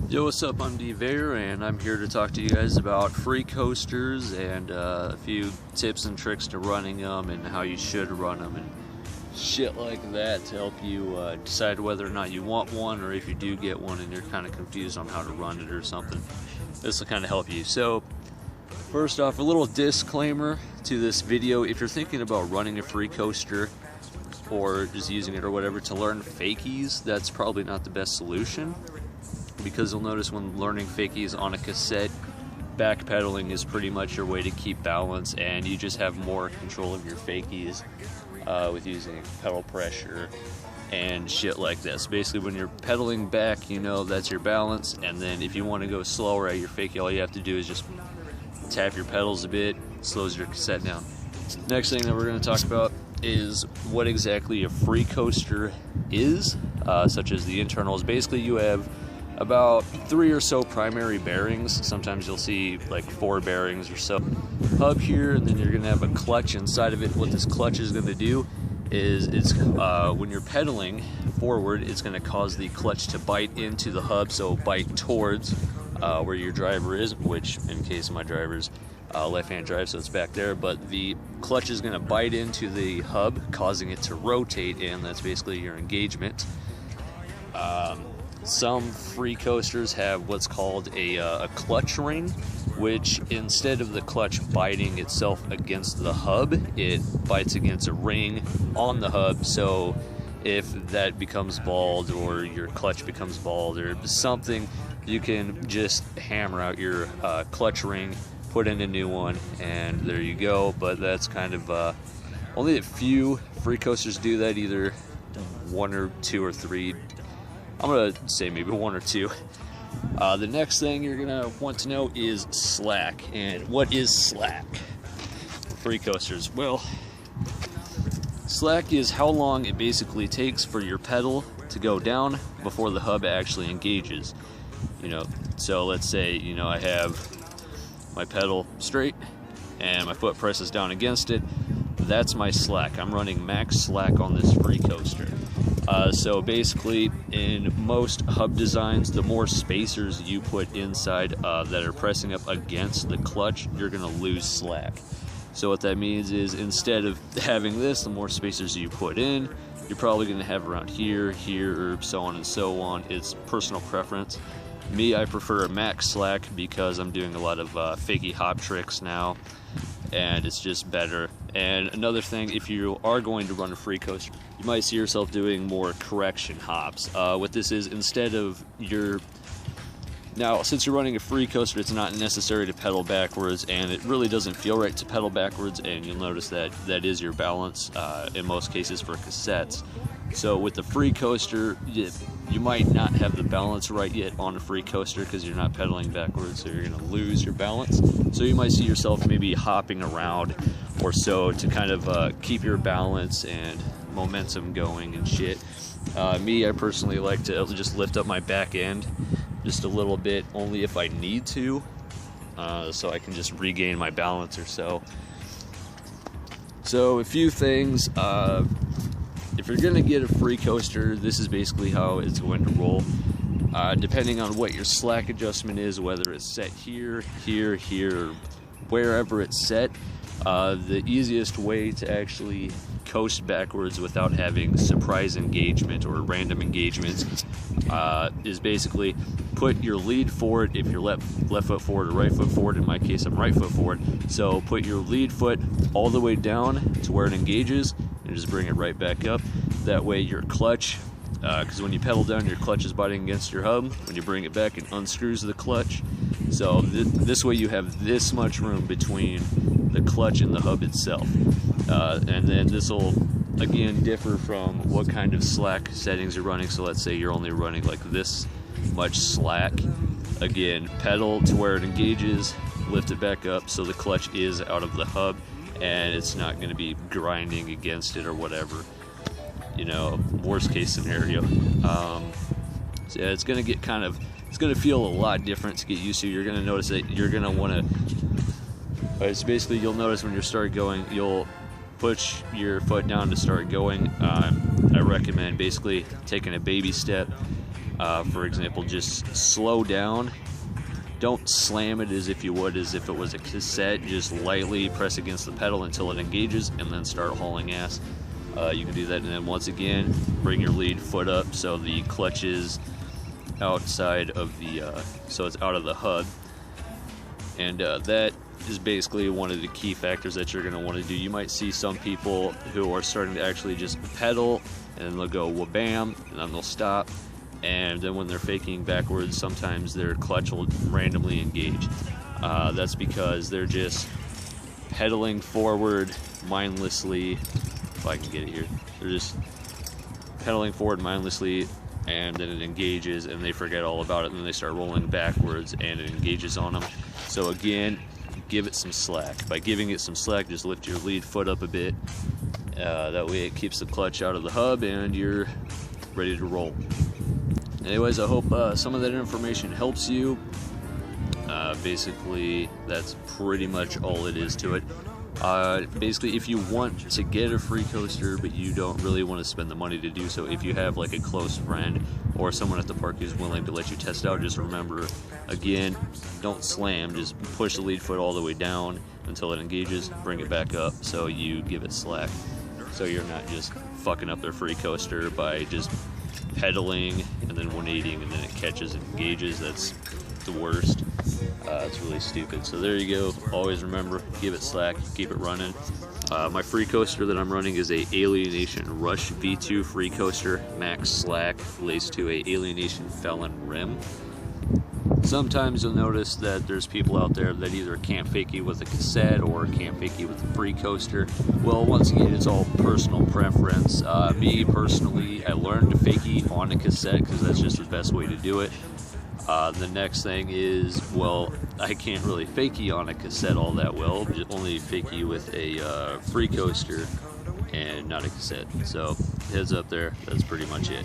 Yo, what's up? I'm D-Vader, and I'm here to talk to you guys about free coasters and a few tips and tricks to running them and how you should run them and shit like that to help you decide whether or not you want one, or if you do get one and you're kind of confused on how to run it or something. This will kind of help you. So first off, a little disclaimer to this video: if you're thinking about running a free coaster or just using it or whatever to learn fakies, that's probably not the best solution, because you'll notice when learning fakies on a cassette, backpedaling is pretty much your way to keep balance, and you just have more control of your fakies with using pedal pressure and shit like this. Basically, when you're pedaling back, you know that's your balance, and then if you want to go slower at your fakie, all you have to do is just tap your pedals a bit, slows your cassette down. Next thing that we're going to talk about is what exactly a free coaster is, such as the internals. Basically, you have about 3 or so primary bearings. Sometimes you'll see like 4 bearings or so. Hub here, and then you're gonna have a clutch inside of it. What this clutch is gonna do is when you're pedaling forward, it's gonna cause the clutch to bite into the hub, so bite towards where your driver is, which in case my driver's left-hand drive, so it's back there, but the clutch is gonna bite into the hub, causing it to rotate, and that's basically your engagement. Some free coasters have what's called a clutch ring, which instead of the clutch biting itself against the hub, it bites against a ring on the hub. So if that becomes bald, or your clutch becomes bald or something, you can just hammer out your clutch ring, put in a new one, and there you go. But that's kind of only a few free coasters do that, either 1 or 2 or 3. I'm gonna say maybe 1 or 2. The next thing you're gonna want to know is slack. And what is slack for free coasters? Well, slack is how long it basically takes for your pedal to go down before the hub actually engages. So let's say, I have my pedal straight and my foot presses down against it. That's my slack. I'm running max slack on this free coaster. So basically, in most hub designs, the more spacers you put inside that are pressing up against the clutch, you're going to lose slack. So what that means is, instead of having this, the more spacers you put in, you're probably going to have around here, here, so on and so on. It's personal preference. Me, I prefer a max slack because I'm doing a lot of fakey hop tricks now, and it's just better. And another thing, if you are going to run a free coaster, you might see yourself doing more correction hops. What this is, instead of now, since you're running a free coaster, it's not necessary to pedal backwards, and it really doesn't feel right to pedal backwards, and you'll notice that that is your balance in most cases for cassettes. So with the free coaster, you might not have the balance right yet on a free coaster because you're not pedaling backwards, so you're going to lose your balance. So you might see yourself maybe hopping around or so to kind of keep your balance and momentum going and shit. Me, I personally like to just lift up my back end just a little bit, only if I need to, so I can just regain my balance or so. So a few things. If you're going to get a free coaster, this is basically how it's going to roll. Depending on what your slack adjustment is, whether it's set here, here, here, wherever it's set, the easiest way to actually coast backwards without having surprise engagement or random engagements is basically put your lead forward. If you're left foot forward or right foot forward, in my case I'm right foot forward, so put your lead foot all the way down to where it engages and just bring it right back up. That way your clutch, because when you pedal down, your clutch is biting against your hub. When you bring it back, it unscrews the clutch. So this way you have this much room between the clutch and the hub itself. And then this will again differ from what kind of slack settings you're running. So let's say you're only running like this much slack. Again, pedal to where it engages, lift it back up so the clutch is out of the hub and it's not going to be grinding against it or whatever, worst case scenario. So yeah, it's going to get it's going to feel a lot different to get used to. You're going to notice that you're going to want to, so basically you'll notice when you start going, you'll push your foot down to start going. I recommend basically taking a baby step, For example, just slow down. Don't slam it as if you would as if it was a cassette. Just lightly press against the pedal until it engages and then start hauling ass. You can do that, and then once again bring your lead foot up so the clutch is outside of the so it's out of the hub, and that is basically one of the key factors that you're going to want to do. You might see some people who are starting to actually just pedal and then they'll go wha-bam and then they'll stop, and then when they're faking backwards sometimes their clutch will randomly engage. That's because they're just pedaling forward mindlessly. If I can get it here, they're just pedaling forward mindlessly, and then it engages and they forget all about it, and then they start rolling backwards and it engages on them. So again, give it some slack. By giving it some slack, just lift your lead foot up a bit. That way it keeps the clutch out of the hub and you're ready to roll. Anyways, I hope some of that information helps you. Basically, that's pretty much all it is to it. Basically, if you want to get a Freecoaster but you don't really want to spend the money to do so, if you have like a close friend or someone at the park who's willing to let you test out, just remember, again, don't slam, just push the lead foot all the way down until it engages, bring it back up so you give it slack, so you're not just fucking up their Freecoaster by just pedaling and then 180ing and then it catches and engages. That's the worst. It's really stupid. So there you go. Always remember, give it slack, keep it running. My Freecoaster that I'm running is a Alienation Rush V2 Freecoaster, max slack, laced to a Alienation Felon rim. Sometimes you'll notice that there's people out there that either can't fakie with a cassette or can't fakie with a Freecoaster. Well, once again, it's all personal preference. Me personally, I learned to fakie on a cassette because that's just the best way to do it. The next thing is, well, I can't really fakie on a cassette all that well, just only fakie with a Freecoaster and not a cassette. So heads up there, that's pretty much it.